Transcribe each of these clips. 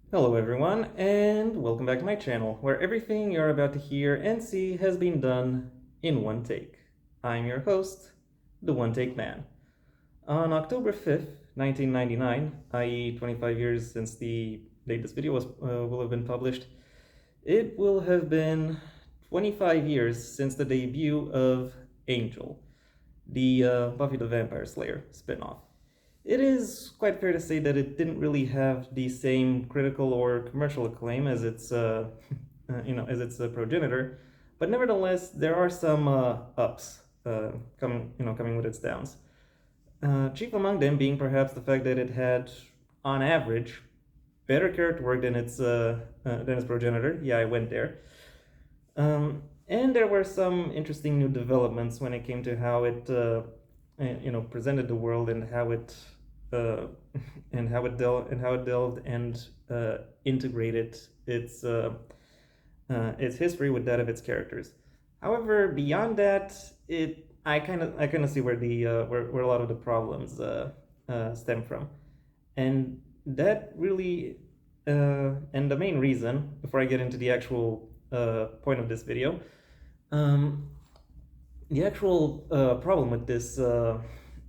Hello everyone, and welcome back to my channel, where everything you're about to hear and see has been done in one take. I'm your host, the One Take Man. On October 5th, 1999, i.e. 25 years since the date this video will have been published, it will have been 25 years since the debut of Angel, the Buffy the Vampire Slayer spin-off. It is quite fair to say that it didn't really have the same critical or commercial acclaim as its, progenitor, but nevertheless, there are some ups coming with its downs. Chief among them being perhaps the fact that it had, on average, better character work than its progenitor. Yeah, I went there. And there were some interesting new developments when it came to how it, presented the world and how it uh, how it delved and integrated its history with that of its characters. However, beyond that, I kind of see where where a lot of the problems stem from, and that really and the main reason, before I get into the actual point of this video, um, the actual problem with this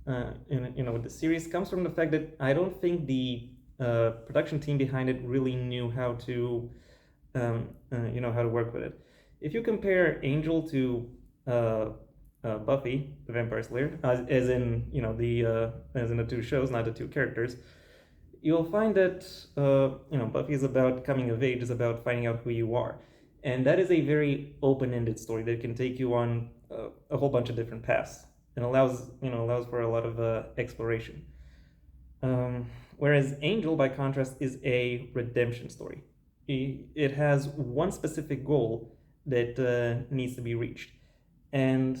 with the series comes from the fact that I don't think the production team behind it really knew how to how to work with it. If you compare Angel to Buffy the Vampire Slayer, as in the as in the two shows, not the two characters, you'll find that Buffy is about coming of age, is about finding out who you are, and that is a very open-ended story that can take you on a whole bunch of different paths and allows for a lot of exploration. Whereas Angel, by contrast, is a redemption story. It has one specific goal that needs to be reached, and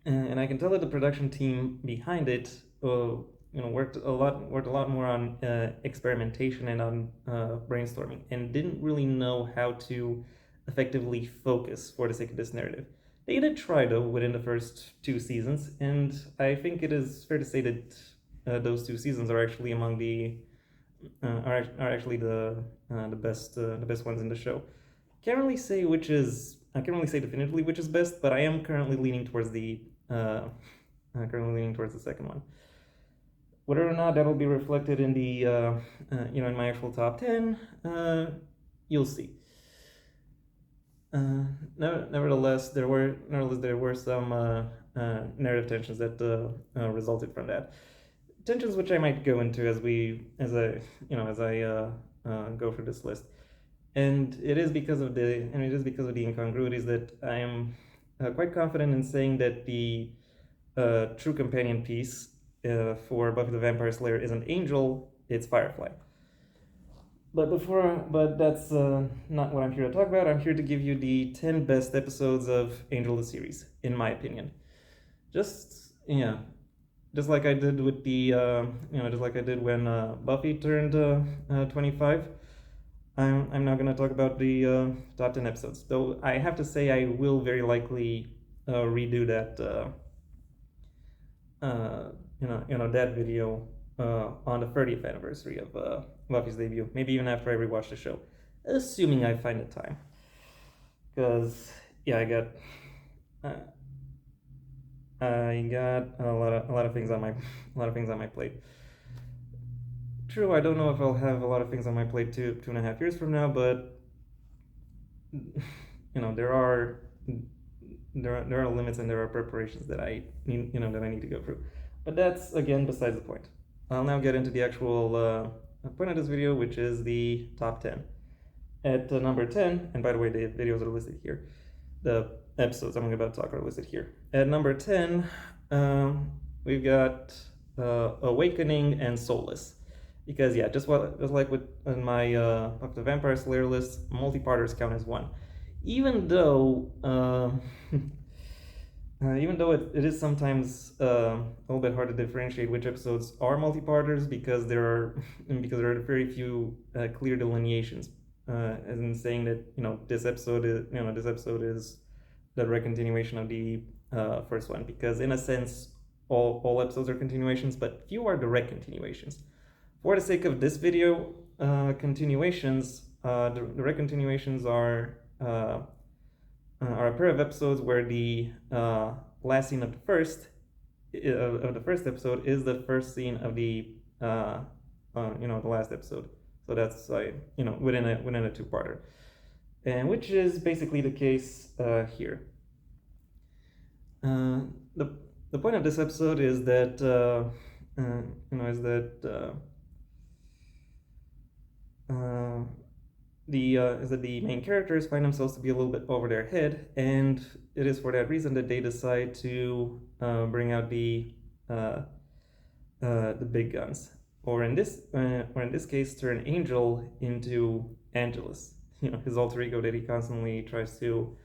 I can tell that the production team behind it worked a lot more on experimentation and on brainstorming, and didn't really know how to effectively focus for the sake of this narrative. They did try though within the first two seasons, and I think it is fair to say that those two seasons are actually among the are actually the best ones in the show. I can't really say definitively which is best, but I am currently leaning towards the second one. Whether or not that'll be reflected in the in my actual top 10, you'll see. Nevertheless, there were some narrative tensions that resulted from that. Tensions which I might go into as I go through this list, and it is because of the incongruities that I am quite confident in saying that the true companion piece for Buffy the Vampire Slayer isn't Angel, it's Firefly. But that's not what I'm here to talk about. I'm here to give you the 10 best episodes of Angel the series, in my opinion. Just yeah, just like I did with the just like I did when Buffy turned 25. I'm now gonna talk about the top 10 episodes. Though I have to say I will very likely redo that that video on the 30th anniversary of Buffy's debut. Maybe even after I rewatch the show, assuming I find the time. Because yeah, uh, I got a lot of things on my plate. True, I don't know if I'll have a lot of things on my plate 2.5 years from now, but there are limits and there are preparations that I need to go through. But that's again besides the point. I'll now get into the actual point of this video, which is the top 10. At number 10, and by the way, the videos are listed here. The episodes I'm about to talk are listed here. At number 10, we've got Awakening and Soulless. Because yeah, just like with in my the Vampire Slayer list, multi-parters count as one. Even though it is sometimes a little bit hard to differentiate which episodes are multi-parters because there are very few clear delineations, as in saying that this episode is the direct continuation of the first one, because in a sense all episodes are continuations, but few are direct continuations. For the sake of this video, continuations, direct continuations are a pair of episodes where the last scene of the first episode is the first scene of the last episode. So that's within a two-parter, and which is basically the case here. The the point of this episode is that is that the main characters find themselves to be a little bit over their head, and it is for that reason that they decide to bring out the big guns, or in this case, turn Angel into Angelus. His alter ego that he constantly tries to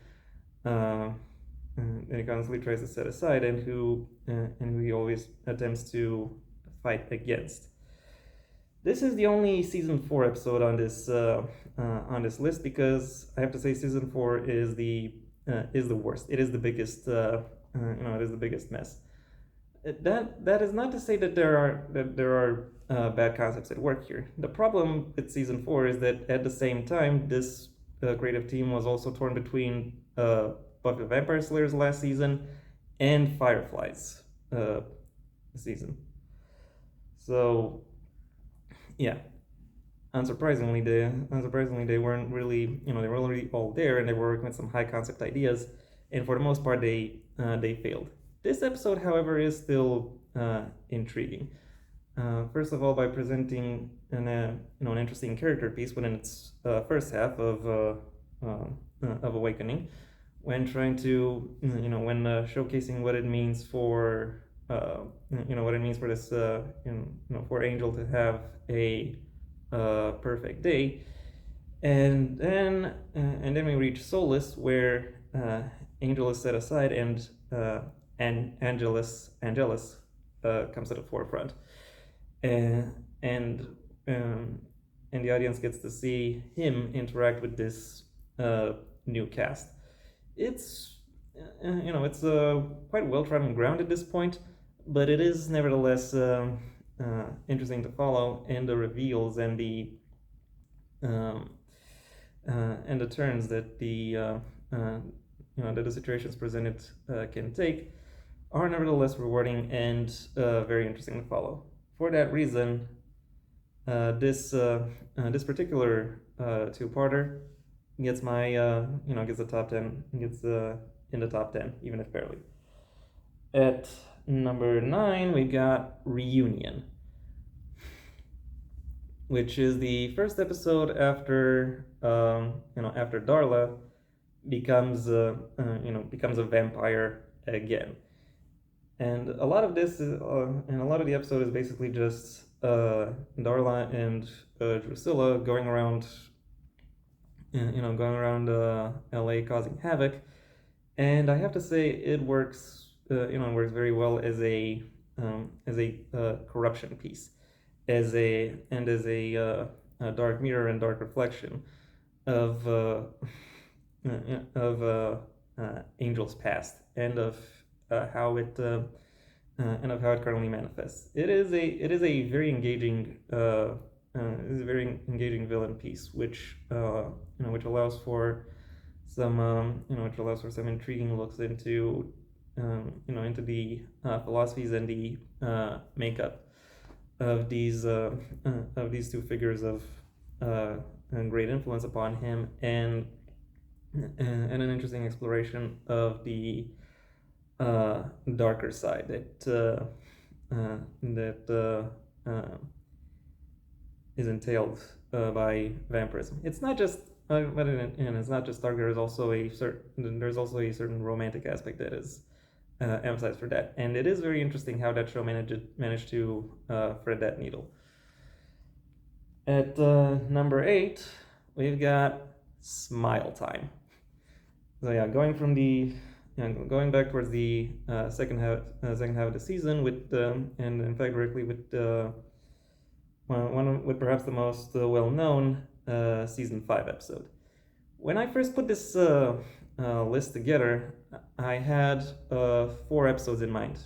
set aside, and who he always attempts to fight against. This is the only season 4 episode on this list, because I have to say season 4 is the worst. It is the biggest it is the biggest mess. That is not to say that there are bad concepts at work here. The problem with season 4 is that at the same time, this creative team was also torn between Buffy the Vampire Slayer's last season and Firefly's season. So yeah, unsurprisingly they weren't really they were already all there, and they were working with some high concept ideas, and for the most part they failed. This episode, however, is still intriguing. First of all, by presenting an interesting character piece within its first half of Awakening, when trying to when showcasing what it means for this for Angel to have a perfect day, and then we reach Solace, where Angel is set aside, and Angelus comes to the forefront, and the audience gets to see him interact with this new cast. It's it's quite well trodden ground at this point, but it is nevertheless interesting to follow, and the reveals and the turns that that the situations presented can take are nevertheless rewarding and very interesting to follow. For that reason, this particular two-parter gets my gets the top 10, gets in the top 10, even if barely. At number 9, we got Reunion, which is the first episode after after Darla becomes a vampire again. And a lot of this is, and a lot of the episode is basically just Darla and Drusilla going around LA causing havoc. And I have to say, it works works very well as a corruption piece, as a dark mirror and dark reflection of Angel's past, and of how it currently manifests. It is a very engaging villain piece, which allows for some intriguing looks into into the philosophies and the makeup of these two figures of great influence upon him, and an interesting exploration of the darker side that is entailed by vampirism. It's not just it's not just dark. There's also a certain romantic aspect that is emphasized for that, and it is very interesting how that show managed to thread that needle. At number 8, we've got Smile Time. So yeah, going back towards the second half of the season, with and in fact directly with with perhaps the most well-known season 5 episode. When I first put this list together, I had 4 episodes in mind,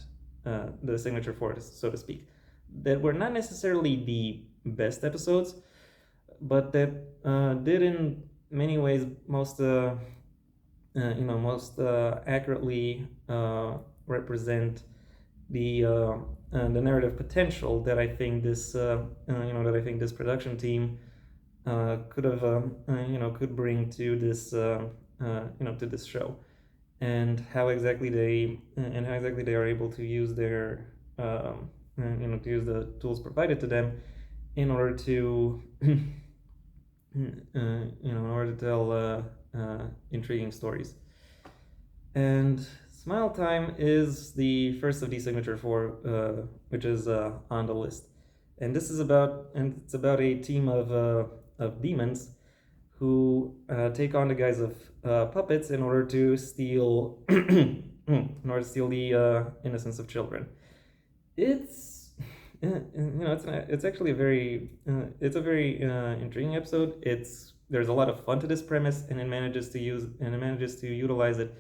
the signature 4, so to speak, that were not necessarily the best episodes, but that did in many ways most accurately represent the narrative potential that I think this production team could bring to this show, and how exactly they are able to use their to use the tools provided to them in order to in order to tell intriguing stories. And Smile Time is the first of these signature four, which is on the list. And it's about a team of demons who take on the guise of puppets in order to steal the innocence of children. It's it's actually a very intriguing episode. There's a lot of fun to this premise, and it manages to utilize it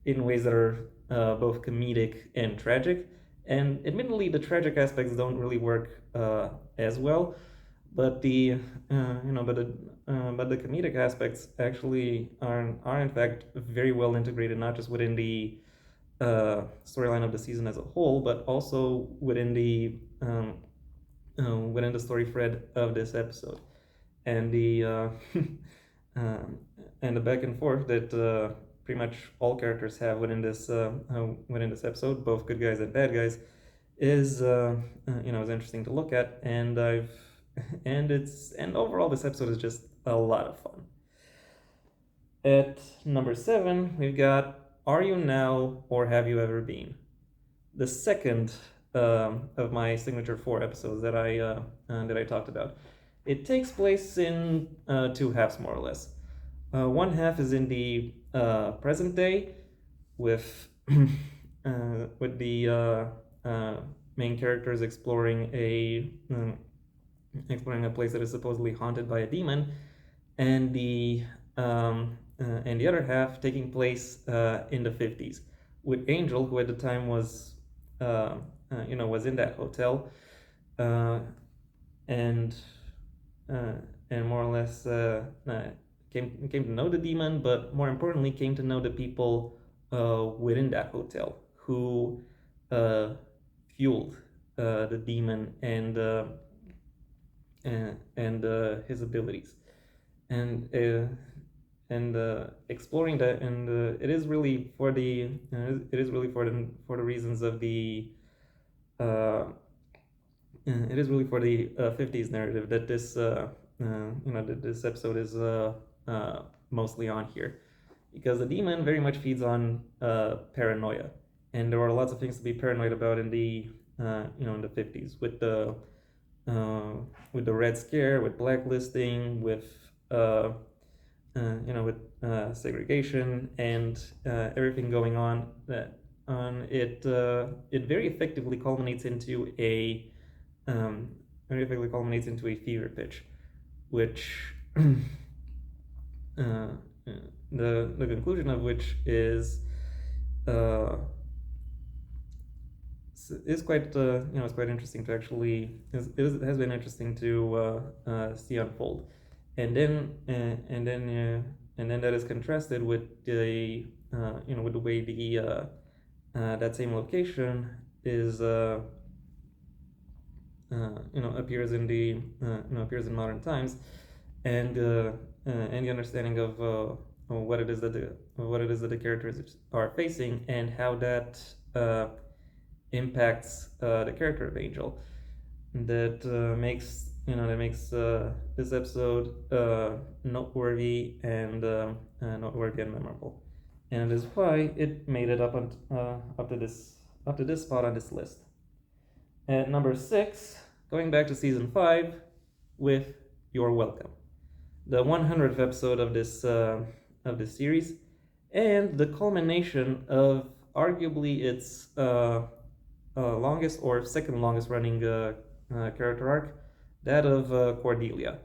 in ways that are both comedic and tragic. And admittedly, the tragic aspects don't really work as well, but the but the comedic aspects actually are in fact very well integrated, not just within the storyline of the season as a whole, but also within the story thread of this episode, and the and the back and forth that pretty much all characters have within this episode, both good guys and bad guys, is interesting to look at, and I've and overall this episode is just a lot of fun. At number 7, we've got Are You Now or Have You Ever Been? The second of my signature 4 episodes that I talked about. It takes place in 2 halves, more or less. One half is in the present day, with the main characters exploring a place that is supposedly haunted by a demon, and the other half taking place in the 50s, with Angel, who at the time was was in that hotel, and more or less came to know the demon, but more importantly came to know the people within that hotel who fueled the demon and his abilities, and exploring that, and it is really for the reasons of the it is really for the 50s narrative that this episode is mostly on here, because the demon very much feeds on paranoia, and there are lots of things to be paranoid about in the in the 50s, with the Red Scare, with blacklisting, with segregation, and everything going on. It very effectively culminates into a fever pitch, which the conclusion of which is quite it's quite interesting to actually it has been interesting to see unfold, and then that is contrasted with the with the way the that same location is appears in the appears in modern times, and the understanding of what it is that the characters are facing, and how that impacts the character of Angel. That makes this episode noteworthy and memorable, and it is why it made it up to this spot on this list. At number 6, going back to season 5 with You're Welcome, the 100th episode of this series, and the culmination of arguably its longest or second longest running character arc, that of Cordelia.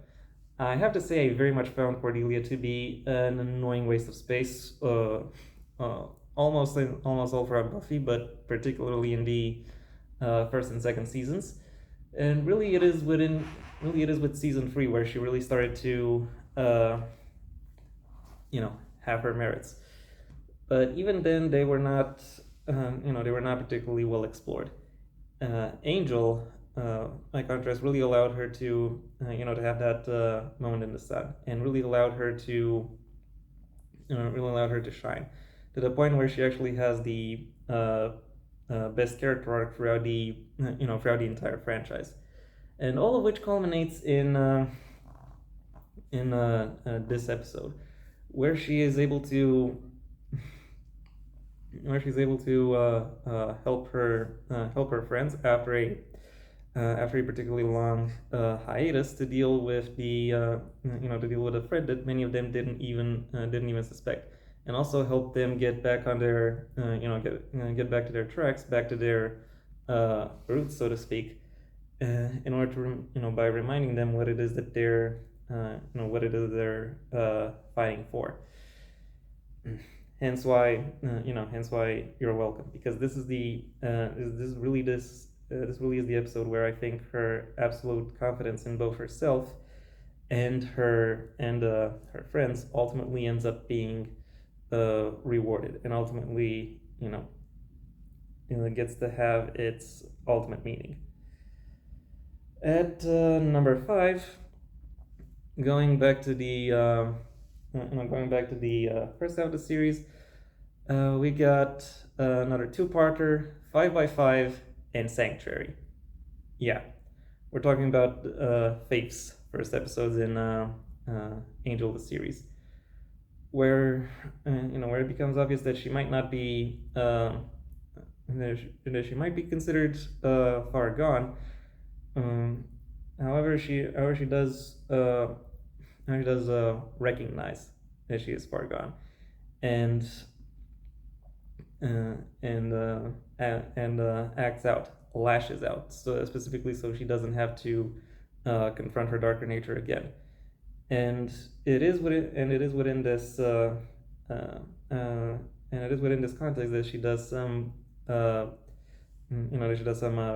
I have to say, I very much found Cordelia to be an annoying waste of space, almost all throughout Buffy, but particularly in the first and second seasons. And really, it is within really it is with season 3 where she really started to uh, have her merits. But even then, they were not they were not particularly well explored. Angel, by contrast, really allowed her to to have that moment in the sun, and really allowed her to shine, to the point where she actually has the best character arc throughout the entire franchise, and all of which culminates in this episode, where she is able to help her friends after a particularly long hiatus, to deal with a threat that many of them didn't even suspect, and also help them get back on their get back to their tracks, back to their roots, so to speak, in order to by reminding them what it is that they're fighting for. Hence why you're welcome, because this really is the episode where I think her absolute confidence in both herself and her friends ultimately ends up being rewarded, and ultimately gets to have its ultimate meaning. At number 5, going back to the first half of the series, we got another two-parter, 5x5 and Sanctuary. Yeah, we're talking about Faith's first episodes in Angel the series, where where it becomes obvious that she might not be that she might be considered far gone. However, she does recognize that she is far gone, and acts out, lashes out, so specifically so she doesn't have to confront her darker nature again. And it is within this context that she does some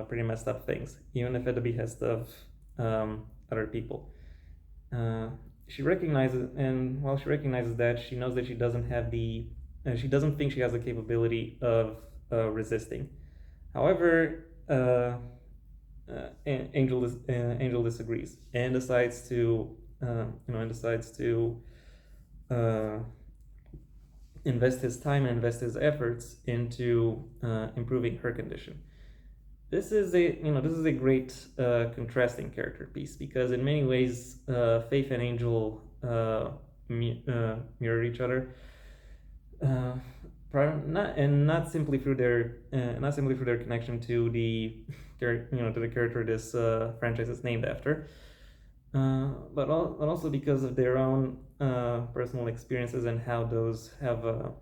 pretty messed up things, even if at the behest of other people. She recognizes, and while she recognizes that, she knows that she doesn't think she has the capability of resisting. However, Angel disagrees, and decides to invest his time and invest his efforts into improving her condition. This is a great contrasting character piece, because in many ways Faith and Angel mirror each other, not simply through their connection to the character this franchise is named after, but also because of their own personal experiences and how those have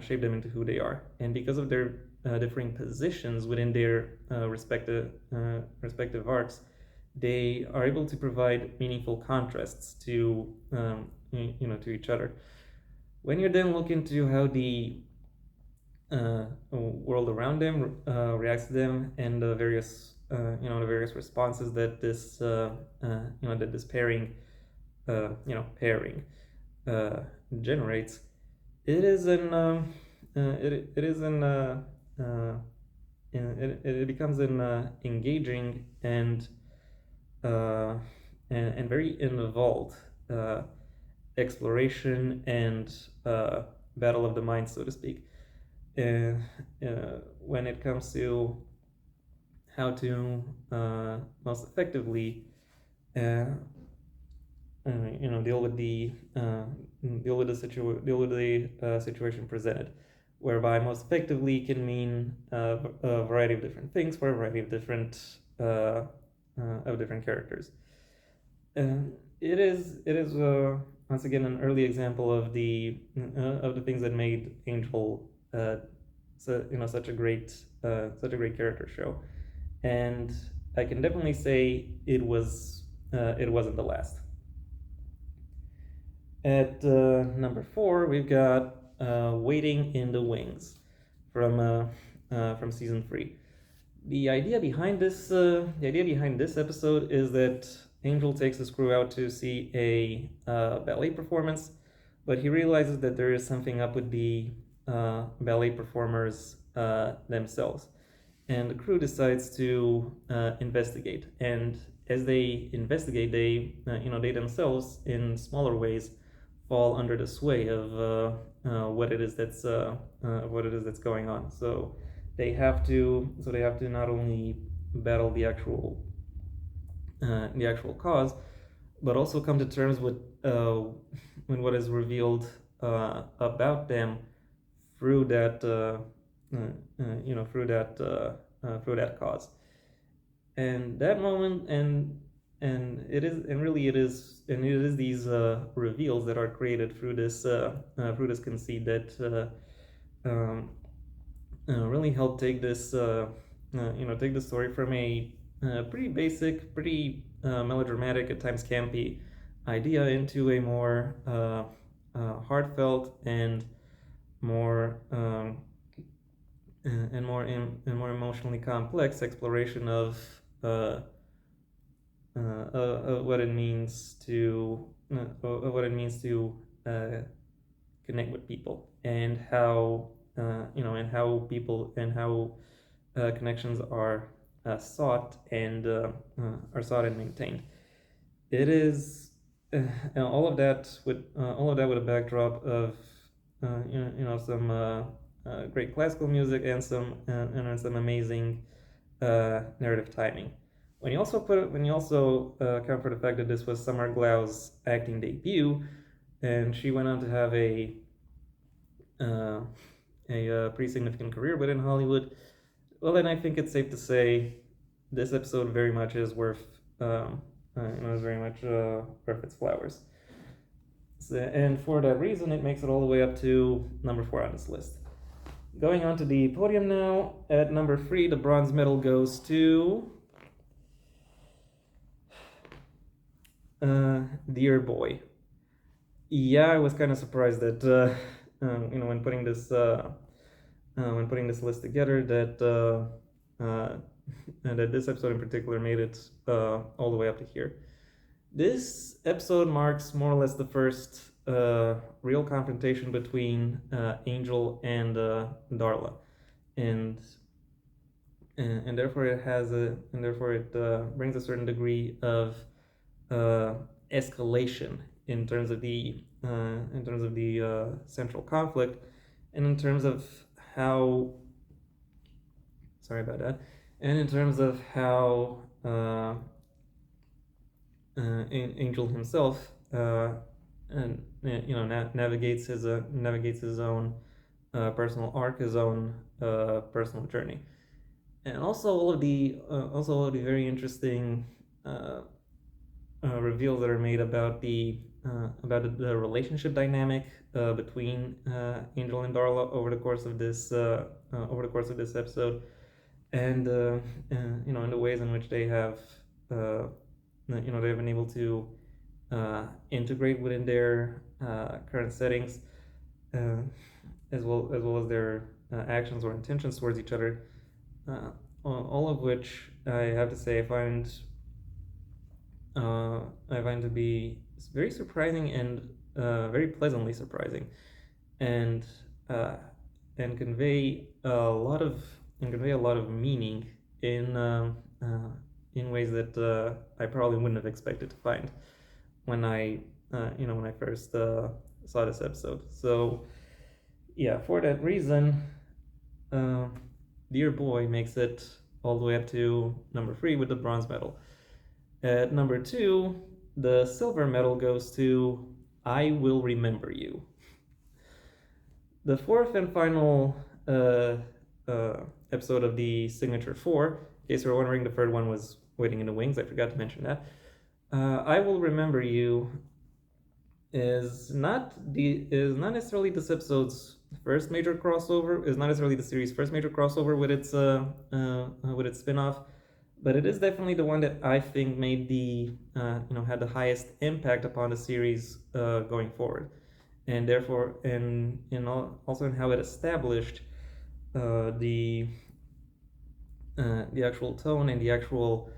shaped them into who they are, and because of their differing positions within their respective arcs, they are able to provide meaningful contrasts to to each other. When you then look into how the world around them reacts to them, and the various responses that this pairing generates, it is it becomes an engaging and very involved exploration and battle of the mind, so to speak, when it comes to how to most effectively deal with the situation presented, whereby most effectively can mean a variety of different things for a variety of different characters. It is once again an early example of the things that made Angel such a great character show, and I can definitely say it wasn't the last. At number 4, we've got Waiting in the Wings from season 3. The idea behind this episode is that Angel takes his crew out to see a ballet performance, but he realizes that there is something up with the ballet performers themselves, and the crew decides to investigate. And as they investigate, they themselves, in smaller ways, fall under the sway of what it is that's going on. So they have to not only battle the actual cause, but also come to terms with when what is revealed about them through that through that cause. And that moment, and it is these reveals that are created through this conceit that really help take the story from a pretty basic, pretty melodramatic, at times campy idea into a more heartfelt and more more emotionally complex exploration of what it means to connect with people, and how connections are sought and maintained. It is all of that with a backdrop of some great classical music and some amazing narrative timing. When you also account for the fact that this was Summer Glau's acting debut, and she went on to have uh, a pretty significant career within Hollywood, well, then I think it's safe to say this episode very much is is very much worth its flowers. So, and for that reason, it makes it all the way up to number 4 on this list. Going on to the podium now, at number 3, the bronze medal goes to Dear Boy. Yeah, I was kind of surprised that when putting this list together, that this episode in particular made it all the way up to here. This episode marks more or less the first real confrontation between Angel and Darla, and therefore it brings a certain degree of escalation in terms of the central conflict, and in terms of how sorry about that, and in terms of how Angel himself and navigates his own personal arc, his own personal journey, and also all of the very interesting reveals that are made about the relationship dynamic between Angel and Darla over the course of this episode, and in the ways in which they have they've been able to integrate within their current settings, uh, as well as their actions or intentions towards each other. All of which I have to say I find to be very surprising and very pleasantly surprising, and uh, and convey a lot of meaning in ways that I probably wouldn't have expected to find when I first saw this episode. So yeah, for that reason, uh, Dear Boy makes it all the way up to number 3 with the bronze medal. At number 2, the silver medal goes to I Will Remember You. The fourth and final episode of the Signature 4, in case you were wondering, the third one was waiting in the wings. I forgot to mention that. I Will Remember You is not necessarily this episode's first major crossover. Is not necessarily the series' first major crossover with its spin-off, but it is definitely the one that I think made had the highest impact upon the series going forward, and therefore also in how it established the actual tone and the actual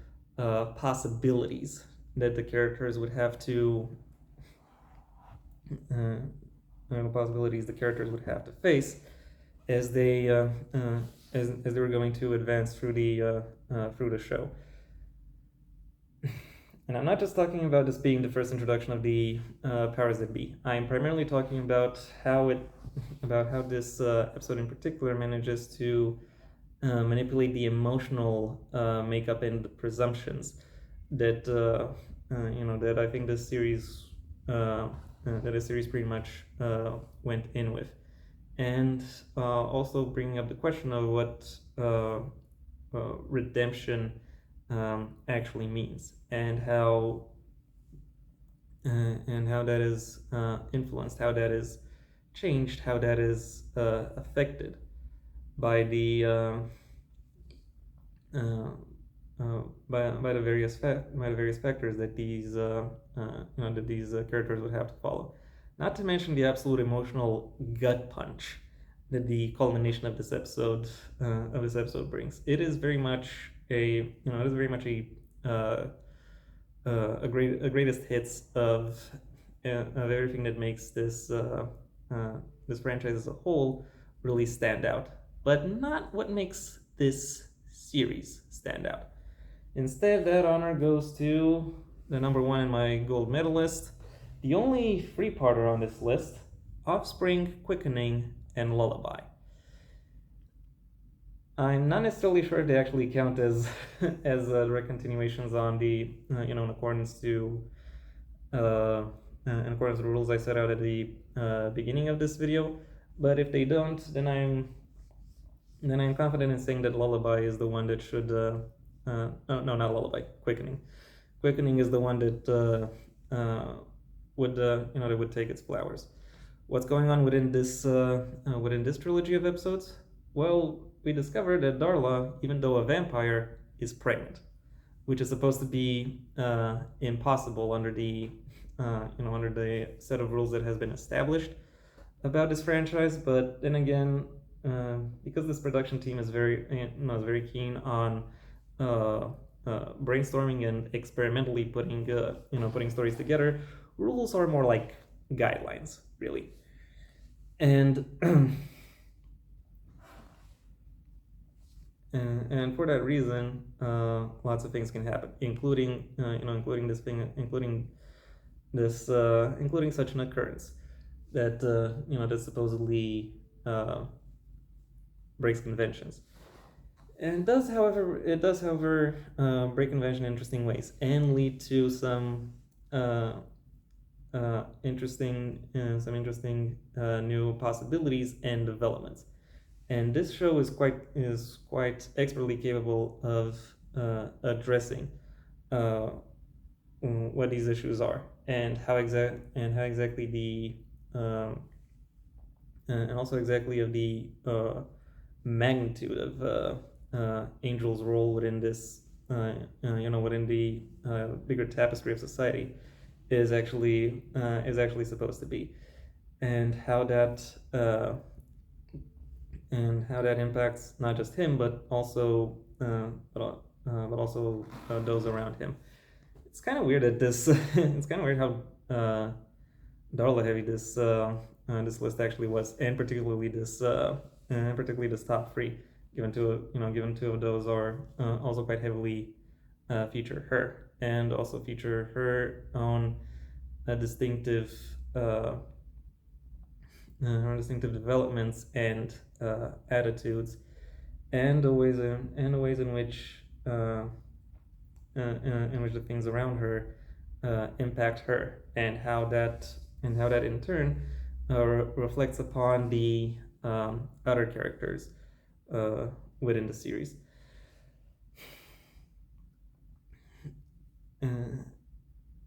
possibilities that the characters would have to the possibilities the characters would have to face as they as they were going to advance through the show. And I'm not just talking about this being the first introduction of the powers that be. I'm primarily talking about how this episode in particular manages to manipulate the emotional makeup and the presumptions that that I think this series pretty much went in with, and also bringing up the question of what redemption actually means, and how that is influenced, how that is changed, how that is affected by the by the various factors that these characters would have to follow. Not to mention the absolute emotional gut punch that the culmination of this episode brings. It is very much a greatest hits of everything that makes this franchise as a whole really stand out, but not what makes this series stand out. Instead, that honor goes to the number one in my gold medalist, the only three-parter on this list: Offspring, Quickening, and Lullaby. I'm not necessarily sure if they actually count as direct continuations on the in accordance to the rules I set out at the beginning of this video. But if they don't, then I'm confident in saying that Lullaby is the one that should. No, not Lullaby. Quickening. Quickening is the one that would take its flowers. What's going on within this trilogy of episodes? Well, we discovered that Darla, even though a vampire, is pregnant, which is supposed to be impossible under the set of rules that has been established about this franchise. But then again, because this production team is very keen on brainstorming and experimentally putting stories together, rules are more like guidelines, really. And and for that reason, lots of things can happen, including such an occurrence that that supposedly breaks conventions. And it does, however, break convention in interesting ways and lead to some interesting new possibilities and developments. And this show is quite expertly capable of addressing what these issues are, and how exactly the and also exactly of the magnitude of Angel's role within this within the bigger tapestry of society is actually supposed to be, and how that impacts not just him, but also those around him. It's kind of weird that this it's kind of weird how Darla heavy this list actually was, and particularly this top three, given two of those are also quite heavily feature her, and also feature her own distinctive developments and attitudes, and the ways in which the things around her impact her, and how that in turn reflects upon the other characters within the series.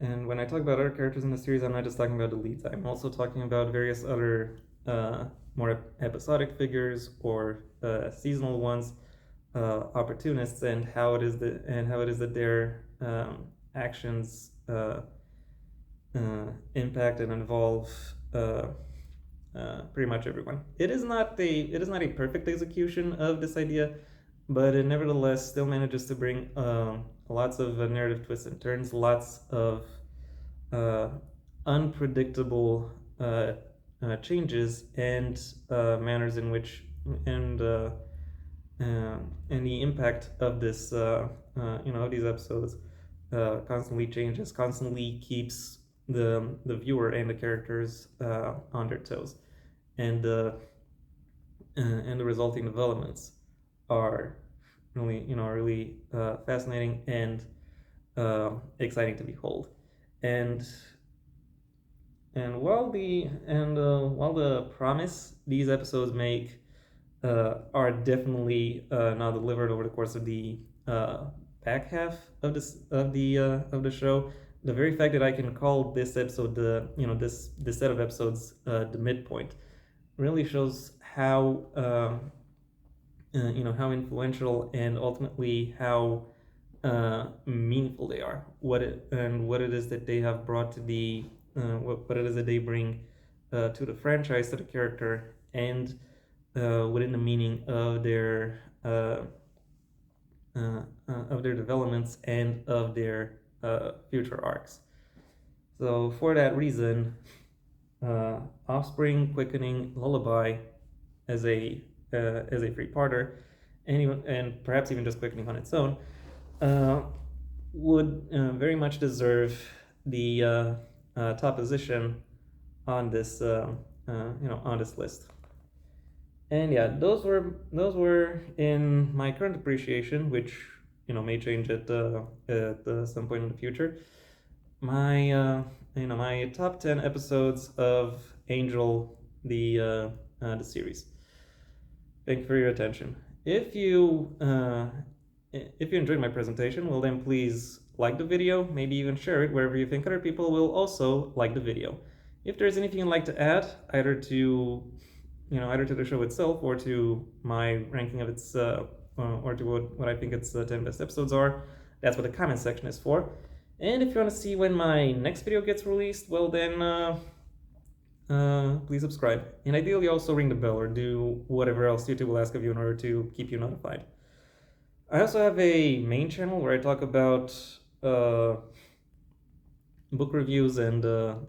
And when I talk about other characters in the series, I'm not just talking about the leads. I'm also talking about various other more episodic figures or seasonal ones, opportunists, and how it is that their actions impact and involve pretty much everyone. It is not a perfect execution of this idea, but it nevertheless still manages to bring a lots of narrative twists and turns, lots of uh, unpredictable changes and manners in which and uh, and the impact of this of these episodes constantly changes, constantly keeps the viewer and the characters on their toes, and and the resulting developments are really fascinating and exciting to behold. And while the promise these episodes make are definitely not delivered over the course of the back half of the show. The very fact that I can call this episode this set of episodes the midpoint really shows how how influential and ultimately how meaningful they are. What it is that they have brought to the what it is that they bring to the franchise, to the character, and within the meaning of their developments and of their future arcs. So for that reason, Offspring, Quickening, Lullaby, as a three-parter, and perhaps even just Quickening on its own, would very much deserve the top position on this on this list. And yeah, those were in my current appreciation, which may change at some point in the future. My top 10 episodes of Angel, the series. Thank you for your attention. If you enjoyed my presentation, well then please like the video, maybe even share it wherever you think other people will also like the video. If there's anything you'd like to add, either to the show itself or to my ranking of its or to what I think its 10 best episodes are, that's what the comment section is for. And if you want to see when my next video gets released, well then please subscribe, and ideally also ring the bell or do whatever else YouTube will ask of you in order to keep you notified. I also have a main channel where I talk about book reviews and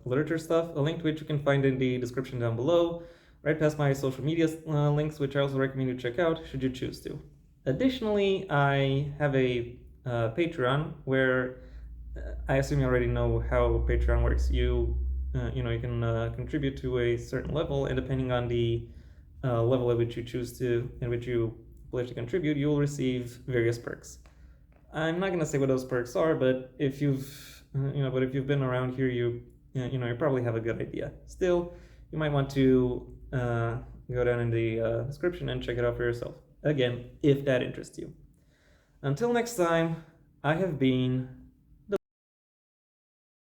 literature stuff, a link to which you can find in the description down below, right past my social media links, which I also recommend you check out should you choose to. Additionally, I have a Patreon where I assume you already know how Patreon works. You can contribute to a certain level, and depending on the level at which you choose to, in which you pledge to contribute, you will receive various perks. I'm not gonna say what those perks are, but if you've been around here, you probably have a good idea. Still, you might want to go down in the description and check it out for yourself. Again, if that interests you. Until next time, I have been